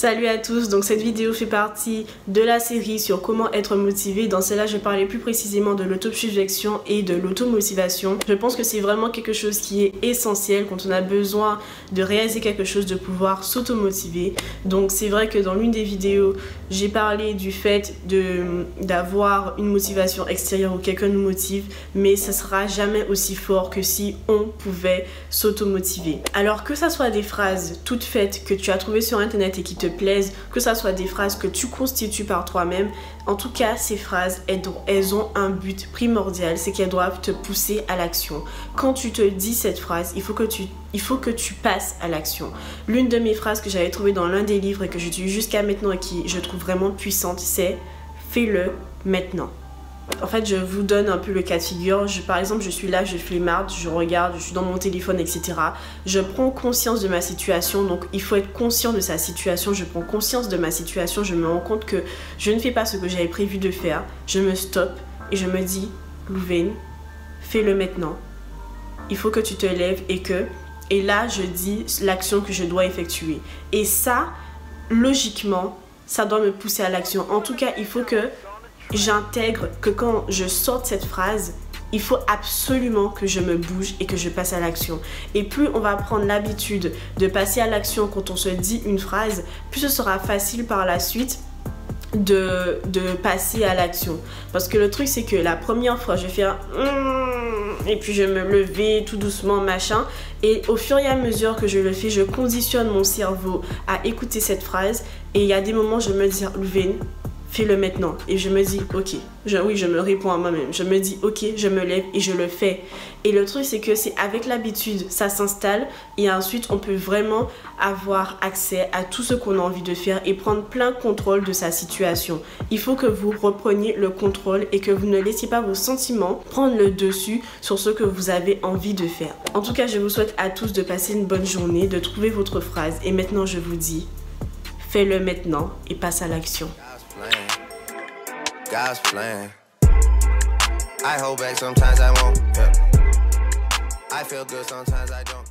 Salut à tous, donc cette vidéo fait partie de la série sur comment être motivé. Dans celle-là, je vais parler plus précisément de l'autosuggestion et de l'automotivation. Je pense que c'est vraiment quelque chose qui est essentiel quand on a besoin de réaliser quelque chose, de pouvoir s'automotiver. Donc c'est vrai que dans l'une des vidéos, j'ai parlé du fait d'avoir une motivation extérieure ou quelqu'un nous motive, mais ça sera jamais aussi fort que si on pouvait s'automotiver. Alors que ça soit des phrases toutes faites que tu as trouvées sur internet et qui te plaisent, que ça soit des phrases que tu constitues par toi-même, en tout cas ces phrases elles ont un but primordial, c'est qu'elles doivent te pousser à l'action. Quand tu te dis cette phrase, il faut que tu passes à l'action. L'une de mes phrases que j'avais trouvée dans l'un des livres et que j'utilise jusqu'à maintenant et qui je trouve vraiment puissante, c'est « fais-le maintenant ». En fait, je vous donne un peu le cas de figure. Par exemple, je suis là, je flemmarde, je regarde, je suis dans mon téléphone, etc. Je prends conscience de ma situation, donc il faut être conscient de sa situation. Je prends conscience de ma situation, je me rends compte que je ne fais pas ce que j'avais prévu de faire. Je me stoppe et je me dis, Louvaine, fais-le maintenant. Il faut que tu te lèves et là, je dis l'action que je dois effectuer. Et ça, logiquement, ça doit me pousser à l'action. En tout cas, il faut que j'intègre que quand je sorte cette phrase, il faut absolument que je me bouge et que je passe à l'action. Et plus on va prendre l'habitude de passer à l'action quand on se dit une phrase, plus ce sera facile par la suite de passer à l'action. Parce que le truc c'est que la première fois je vais faire et puis je me lever tout doucement machin, et au fur et à mesure que je le fais, je conditionne mon cerveau à écouter cette phrase, et il y a des moments je me dis Louvaine, fais-le maintenant. Et je me dis, ok. Oui, je me réponds à moi-même. Je me dis, ok, je me lève et je le fais. Et le truc, c'est que c'est avec l'habitude, ça s'installe. Et ensuite, on peut vraiment avoir accès à tout ce qu'on a envie de faire et prendre plein contrôle de sa situation. Il faut que vous repreniez le contrôle et que vous ne laissiez pas vos sentiments prendre le dessus sur ce que vous avez envie de faire. En tout cas, je vous souhaite à tous de passer une bonne journée, de trouver votre phrase. Et maintenant, je vous dis, fais-le maintenant et passe à l'action. God's plan. I hold back sometimes I won't. Yeah. I feel good sometimes I don't.